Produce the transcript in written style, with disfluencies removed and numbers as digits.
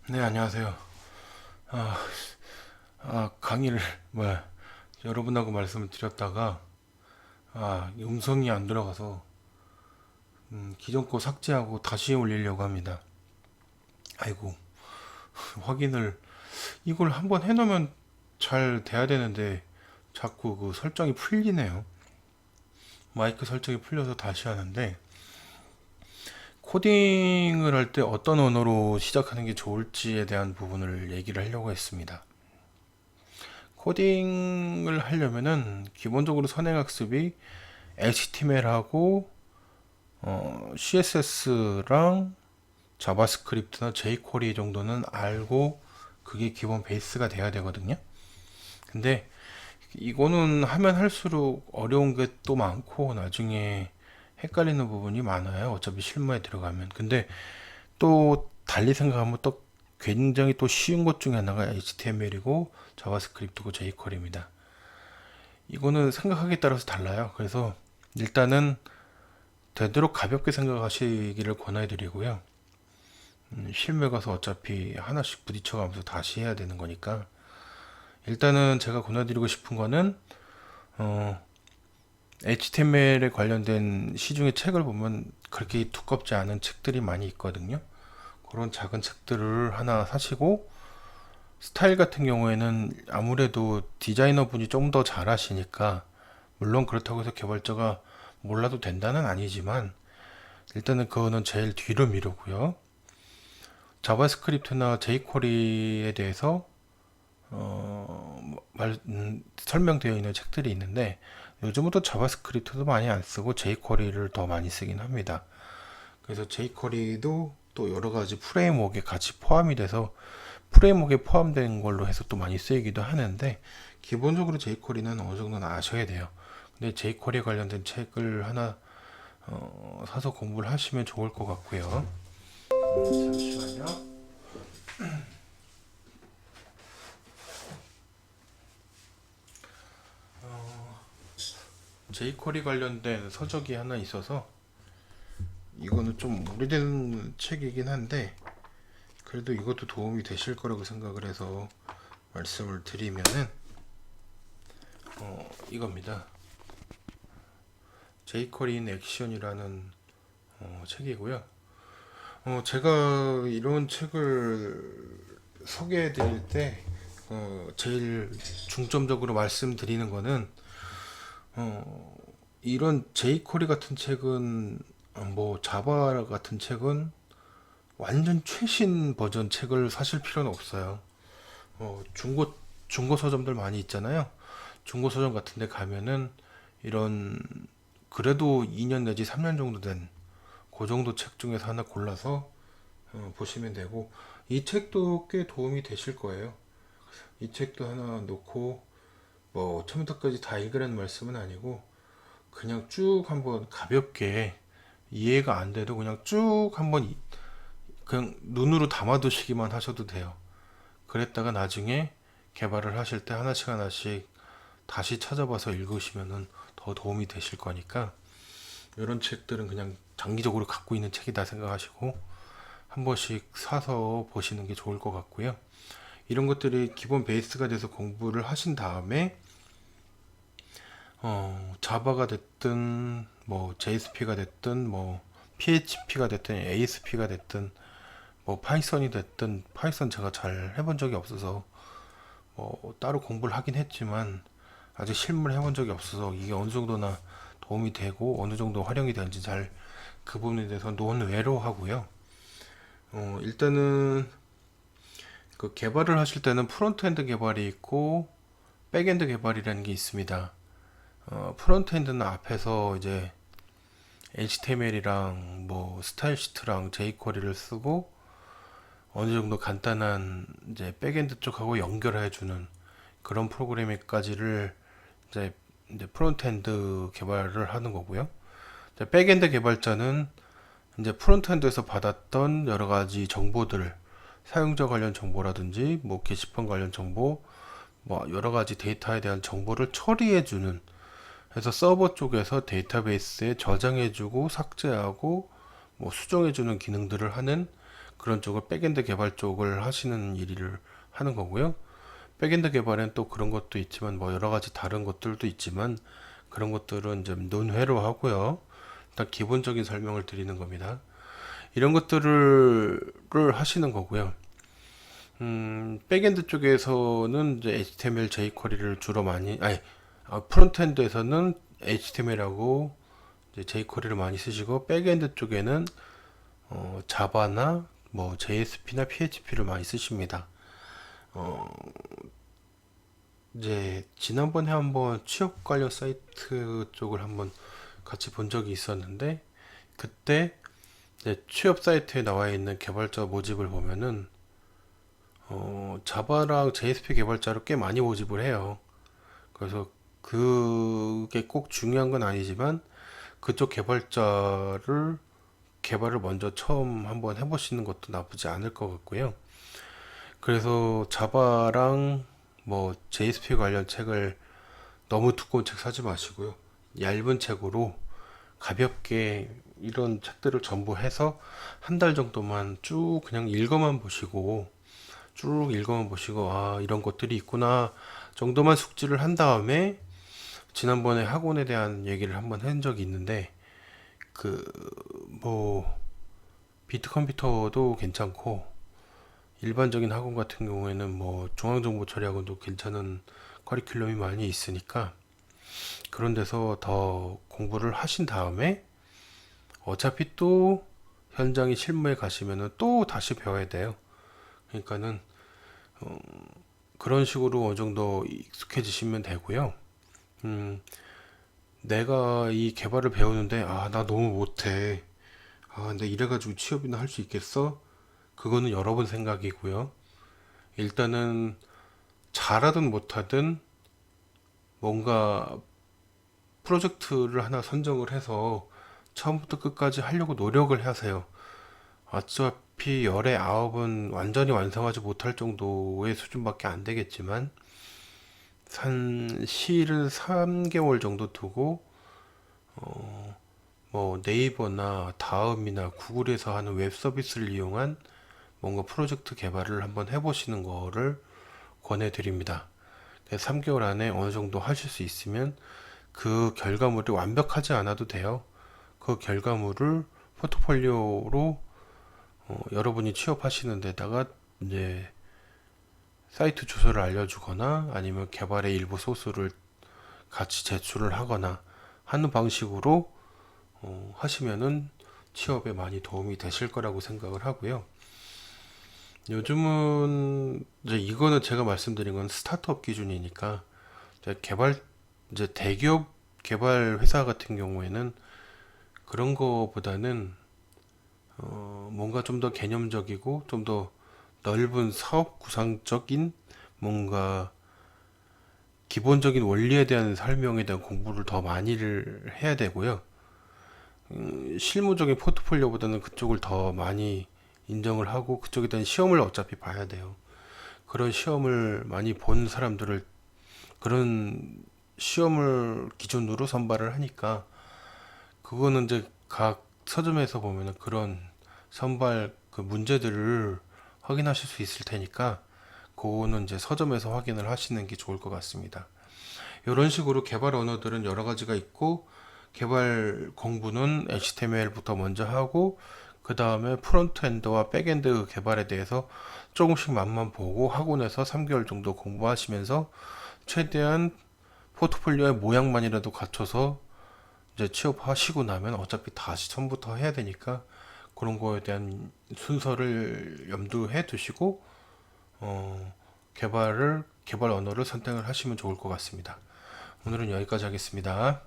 네, 안녕하세요. 아, 강의를, 여러분하고 말씀을 드렸다가, 음성이 안 들어가서, 기존 거 삭제하고 다시 올리려고 합니다. 아이고, 확인을, 이걸 한번 해놓으면 잘 돼야 되는데, 자꾸 그 설정이 풀리네요. 마이크 설정이 풀려서 다시 하는데, 코딩을 할 때 어떤 언어로 시작하는 게 좋을지에 대한 부분을 얘기를 하려고 했습니다. 코딩을 하려면은 기본적으로 선행학습이 HTML하고 CSS랑 자바스크립트나 jQuery 정도는 알고 그게 기본 베이스가 돼야 되거든요. 근데 이거는 하면 할수록 어려운 게 또 많고 나중에 헷갈리는 부분이 많아요. 어차피 실무에 들어가면. 근데 또 달리 생각하면 또 굉장히 또 쉬운 것 중에 하나가 HTML이고 자바스크립트고 jQuery입니다. 이거는 생각하기에 따라서 달라요. 그래서 일단은 되도록 가볍게 생각하시기를 권해드리고요. 실무에 가서 어차피 하나씩 부딪혀가면서 다시 해야 되는 거니까 일단은 제가 권해드리고 싶은 거는 HTML에 관련된 시중의 책을 보면 그렇게 두껍지 않은 책들이 많이 있거든요. 그런 작은 책들을 하나 사시고 스타일 같은 경우에는 아무래도 디자이너 분이 좀 더 잘하시니까 물론 그렇다고 해서 개발자가 몰라도 된다는 아니지만 일단은 그거는 제일 뒤로 미루고요. 자바스크립트나 jQuery에 대해서 설명되어 있는 책들이 있는데 요즘은 또 자바스크립트도 많이 안 쓰고 jQuery를 더 많이 쓰긴 합니다. 그래서 jQuery도 또 여러 가지 프레임워크에 같이 포함이 돼서 프레임워크에 포함된 걸로 해서 또 많이 쓰이기도 하는데 기본적으로 jQuery는 어느 정도는 아셔야 돼요. 근데 jQuery 관련된 책을 하나 사서 공부를 하시면 좋을 것 같고요. 잠시만요. jQuery 관련된 서적이 하나 있어서 이거는 좀 오래된 책이긴 한데 그래도 이것도 도움이 되실 거라고 생각을 해서 말씀을 드리면은 이겁니다. jQuery in Action이라는 책이고요. 제가 이런 책을 소개해 드릴 때 제일 중점적으로 말씀드리는 거는 이런 jQuery 같은 책은 뭐 자바 같은 책은 완전 최신 버전 책을 사실 필요는 없어요. 중고 서점들 많이 있잖아요. 중고 서점 같은 데 가면은 이런 그래도 2년 내지 3년 정도 된 그 정도 책 중에서 하나 골라서 보시면 되고 이 책도 꽤 도움이 되실 거예요. 이 책도 하나 놓고 뭐 처음부터까지 다 읽으라는 말씀은 아니고 그냥 쭉 한번 가볍게 이해가 안 돼도 그냥 쭉 한번 그냥 눈으로 담아두시기만 하셔도 돼요. 그랬다가 나중에 개발을 하실 때 하나씩 하나씩 다시 찾아봐서 읽으시면은 더 도움이 되실 거니까 이런 책들은 그냥 장기적으로 갖고 있는 책이다 생각하시고 한 번씩 사서 보시는 게 좋을 것 같고요. 이런 것들이 기본 베이스가 돼서 공부를 하신 다음에 자바가 됐든 뭐 JSP가 됐든 뭐 PHP가 됐든 ASP가 됐든 뭐 파이썬이 됐든 파이썬 제가 잘 해본 적이 없어서 따로 공부를 하긴 했지만 아직 실무를 해본 적이 없어서 이게 어느 정도나 도움이 되고 어느 정도 활용이 되는지 잘 그 부분에 대해서 논외로 하고요. 일단은 그 개발을 하실 때는 프론트엔드 개발이 있고 백엔드 개발이라는 게 있습니다. 프론트엔드는 앞에서 이제 HTML이랑 뭐 스타일 시트랑 jQuery를 쓰고 어느 정도 간단한 이제 백엔드 쪽하고 연결해주는 그런 프로그래밍까지를 이제 프론트엔드 개발을 하는 거고요. 이제 백엔드 개발자는 이제 프론트엔드에서 받았던 여러 가지 정보들, 사용자 관련 정보라든지 뭐 게시판 관련 정보, 뭐 여러 가지 데이터에 대한 정보를 처리해주는 그래서 서버 쪽에서 데이터베이스에 저장해주고 삭제하고 뭐 수정해주는 기능들을 하는 그런 쪽을 백엔드 개발 쪽을 하시는 일을 하는 거고요. 백엔드 개발엔 또 그런 것도 있지만 뭐 여러 가지 다른 것들도 있지만 그런 것들은 좀 논외로 하고요. 일단 기본적인 설명을 드리는 겁니다. 이런 것들을 하시는 거고요. 백엔드 쪽에서는 이제 HTML, jQuery를 주로 많이, 프론트엔드에서는 HTML하고 jQuery를 많이 쓰시고, 백엔드 쪽에는 자바나 뭐 JSP나 PHP를 많이 쓰십니다. 어, 이제 지난번에 한번 취업 관련 사이트 쪽을 한번 같이 본 적이 있었는데, 그때 이제 취업 사이트에 나와 있는 개발자 모집을 보면은 자바랑 JSP 개발자로 꽤 많이 모집을 해요. 그래서 그게 꼭 중요한 건 아니지만 그쪽 개발을 먼저 처음 한번 해보시는 것도 나쁘지 않을 것 같고요. 그래서 자바랑 뭐 JSP 관련 책을 너무 두꺼운 책 사지 마시고요. 얇은 책으로 가볍게 이런 책들을 전부 해서 한 달 정도만 쭉 그냥 읽어만 보시고, 아, 이런 것들이 있구나 정도만 숙지를 한 다음에, 지난번에 학원에 대한 얘기를 한번 한 적이 있는데, 뭐, 비트 컴퓨터도 괜찮고, 일반적인 학원 같은 경우에는 뭐, 중앙정보처리학원도 괜찮은 커리큘럼이 많이 있으니까, 그런 데서 더 공부를 하신 다음에, 어차피 또 현장에 실무에 가시면은 또 다시 배워야 돼요. 그러니까는 그런 식으로 어느 정도 익숙해지시면 되고요. 음, 내가 이 개발을 배우는데, 아, 나 너무 못해. 아, 근데 이래가지고 취업이나 할 수 있겠어? 그거는 여러분 생각이고요. 일단은 잘하든 못하든 뭔가 프로젝트를 하나 선정을 해서 처음부터 끝까지 하려고 노력을 하세요. 어차피 열의 아홉은 완전히 완성하지 못할 정도의 수준밖에 안 되겠지만, 한 시일은 3개월 정도 두고 뭐 네이버나 다음이나 구글에서 하는 웹 서비스를 이용한 뭔가 프로젝트 개발을 한번 해보시는 거를 권해드립니다. 3개월 안에 어느 정도 하실 수 있으면 그 결과물이 완벽하지 않아도 돼요. 그 결과물을 포트폴리오로 여러분이 취업하시는 데다가 이제 사이트 주소를 알려주거나 아니면 개발의 일부 소스를 같이 제출을 하거나 하는 방식으로 하시면은 취업에 많이 도움이 되실 거라고 생각을 하고요. 요즘은 이제 이거는 제가 말씀드린 건 스타트업 기준이니까, 이제 대기업 개발 회사 같은 경우에는 그런 거보다는 뭔가 좀 더 개념적이고 좀 더 넓은 사업 구상적인 뭔가 기본적인 원리에 대한 설명에 대한 공부를 더 많이를 해야 되고요. 실무적인 포트폴리오보다는 그쪽을 더 많이 인정을 하고 그쪽에 대한 시험을 어차피 봐야 돼요. 그런 시험을 많이 본 사람들을 그런 시험을 기준으로 선발을 하니까, 그거는 이제 각 서점에서 보면은 그런 선발 그 문제들을 확인하실 수 있을 테니까 그거는 이제 서점에서 확인을 하시는 게 좋을 것 같습니다. 이런 식으로 개발 언어들은 여러 가지가 있고, 개발 공부는 HTML부터 먼저 하고 그 다음에 프론트엔드와 백엔드 개발에 대해서 조금씩 맛만 보고 학원에서 3개월 정도 공부하시면서 최대한 포트폴리오의 모양만이라도 갖춰서 이제 취업하시고 나면 어차피 다시 처음부터 해야 되니까 그런 거에 대한 순서를 염두해 두시고 개발 언어를 선택을 하시면 좋을 것 같습니다. 오늘은 여기까지 하겠습니다.